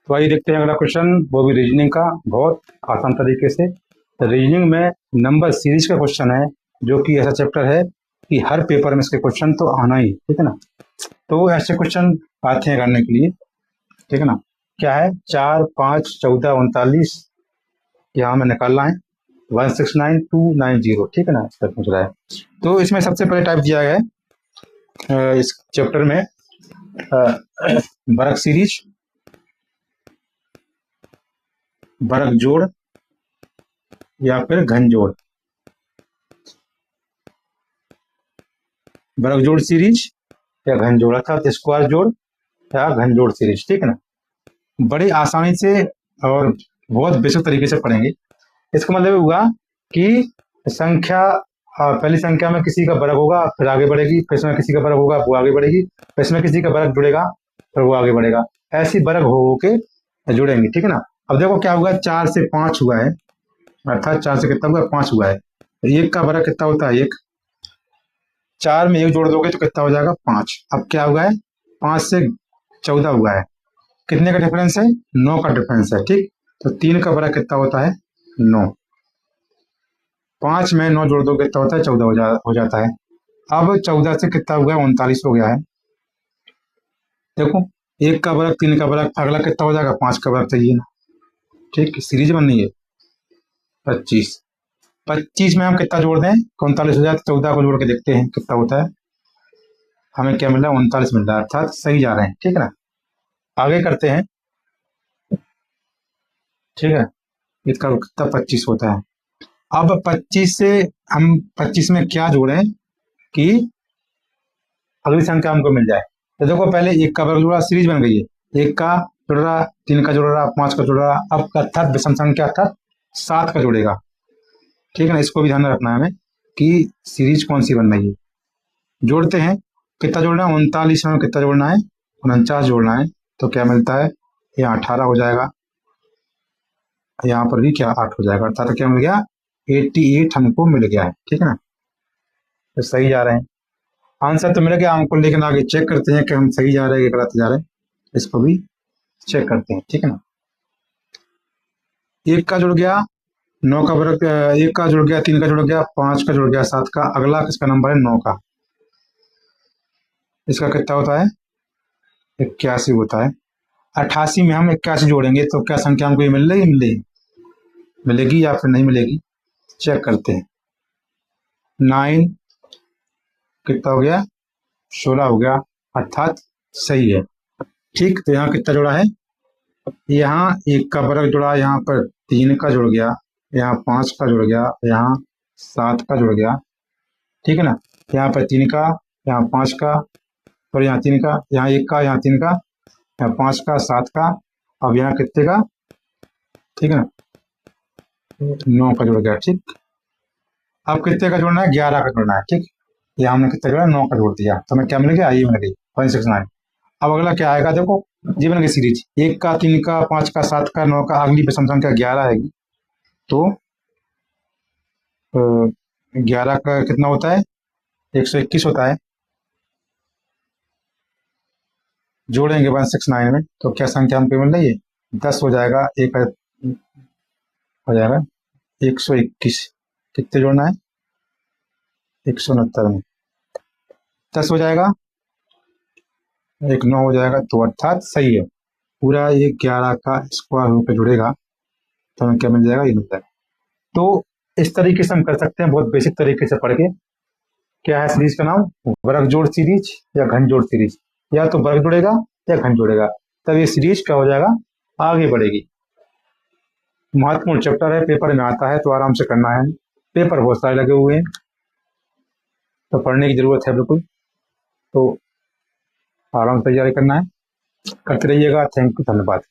तो आइए देखते हैं अगला क्वेश्चन, वो भी रीजनिंग का, बहुत आसान तरीके से। तो रीजनिंग में नंबर सीरीज का क्वेश्चन है, जो कि ऐसा चैप्टर है कि हर पेपर में इसके क्वेश्चन तो आना ही, ठीक है ना। तो ऐसे क्वेश्चन आते हैं करने के लिए, ठीक है ना। क्या है, 4, 5, 14, 39, यहाँ में निकालना है 169290, ठीक है ना, इसका पूछ रहा है। तो इसमें सबसे पहले टाइप दिया गया है इस चैप्टर में वर्ग सीरीज, वर्ग जोड़ या फिर घन जोड़, वर्ग जोड़ सीरीज या घन जोड़, अर्थात स्क्वायर जोड़ या घन जोड़ सीरीज, ठीक है ना। बड़ी आसानी से और बहुत बेसिक तरीके से पढ़ेंगे। इसका मतलब हुआ कि संख्या, पहली संख्या में किसी का वर्ग होगा फिर आगे बढ़ेगी, फिर इसमें किसी का वर्ग होगा वो आगे बढ़ेगी, फिर इसमें किसी का वर्ग जुड़ेगा फिर वो आगे बढ़ेगा, ऐसी वर्ग हो के जुड़ेंगे, ठीक है ना। अब देखो क्या हुआ, 4 से 5 हुआ है, अर्थात 4 से कितना हुआ, 5 हुआ है। एक का वर्ग कितना होता है, एक। 4 में 1 जोड़ दोगे तो कितना हो जाएगा, 5। अब क्या हुआ है, 5 से 14 हुआ है, कितने का डिफरेंस है, 9 का डिफरेंस है, ठीक। तो 3 का वर्ग कितना होता है, 9। 5 में 9 जोड़ दो कितना होता है, 14 हो जाता है। अब 14 से कितना हुआ है, 39 हो गया है। देखो, 1 का वर्ग, 3 का वर्ग, अगला कितना हो जाएगा, 5 का वर्ग चाहिए ना, ठीक। सीरीज बननी है 25। 25 में हम कितना जोड़ दें, 39 हो जाए, तो 14 को जोड़ के देखते हैं कितना होता है। हमें क्या मिल रहा है, 39 मिल रहा है, अर्थात सही जा रहे हैं, ठीक है ना। आगे करते हैं, ठीक है। इसका कितना, 25 होता है। अब 25 से हम 25 में क्या जोड़ें कि अगली संख्या हमको मिल जाए। तो देखो, पहले 1 का वर्ग जोड़ा, सीरीज बन गई है, 1 का जुड़ रहा, 3 का जुड़ रहा, 5 का जुड़ रहा। अब अर्थात विषम संख्या, अर्थात 7 का जुड़ेगा, ठीक है ना। इसको भी ध्यान रखना है हमें कि सीरीज कौन सी बन रही है। जोड़ते हैं, कितना जोड़ना है, 39 में कितना जोड़ना है, 49 जोड़ना है। तो क्या मिलता है, यहाँ 18 हो जाएगा, यहाँ पर भी क्या 8 हो जाएगा, अर्थात क्या मिल गया, 88 हमको मिल गया है, ठीक है ना। तो सही जा रहे हैं, आंसर तो मिल गया हमको, लेकिन आगे चेक करते हैं कि हम सही जा रहे हैं कि गलत जा रहे हैं, इसको भी चेक करते हैं, ठीक है ना। 1 का जुड़ गया, 9 का वर्ग, 1 का जुड़ गया, 3 का जुड़ गया, 5 का जुड़ गया, 7 का। अगला किसका नंबर है, 9 का। इसका कितना होता है, 81 होता है। 88 में हम 81 जोड़ेंगे तो क्या संख्या हमको ये मिलेगी या फिर नहीं मिलेगी, चेक करते हैं। 9 कितना हो गया, 16 हो गया, अर्थात सही है, ठीक। तो यहाँ कितना जोड़ा है, यहाँ 1 का वर्ग जुड़ा, यहाँ पर 3 का जुड़ गया, यहाँ 5 का जुड़ गया, यहाँ 7 का जुड़ गया, ठीक है ना। यहाँ पर 3 का, यहाँ 5 का, और यहाँ 3 का, यहाँ 1 का, यहाँ 3 का, यहाँ 5 का, 7 का। अब यहाँ कितने का, ठीक है ना, 9 का जुड़ गया, ठीक। अब कितने का जोड़ना है, 11 का जोड़ना है, ठीक। यहाँ हमने कितना जोड़ा, 9 का जोड़ दिया, तो हमें क्या मिल गया, ये मिल गई 169। अब अगला क्या आएगा, देखो जी बन गई सीरीज, 1 का, 3 का, 5 का, 7 का, 9 का, अगली विषम संख्या 11 आएगी। तो 11 का कितना होता है, 121 होता है। जोड़ेंगे 169 में तो क्या संख्या हमको मिल रही है, 10 हो जाएगा, एक हो जाएगा 121। कितने जोड़ना है, 169 में 10 हो जाएगा, एक 9 हो जाएगा, तो अर्थात सही है। पूरा ये 11 का स्क्वायर होकर जुड़ेगा तो हमें क्या मिल जाएगा, ये मिल जाएगा। तो इस तरीके से हम कर सकते हैं, बहुत बेसिक तरीके से पढ़ के। क्या है सीरीज का नाम, वर्ग जोड़ सीरीज या घन जोड़ सीरीज। या तो वर्ग जुड़ेगा या घन जुड़ेगा, तब ये सीरीज क्या हो जाएगा, आगे बढ़ेगी। महत्वपूर्ण चैप्टर है, पेपर में आता है तो आराम से करना है, पेपर बहुत सारे लगे हुए हैं तो पढ़ने की जरूरत है बिल्कुल, तो आराम से तैयारी करना है, करते रहिएगा। थैंक यू, धन्यवाद।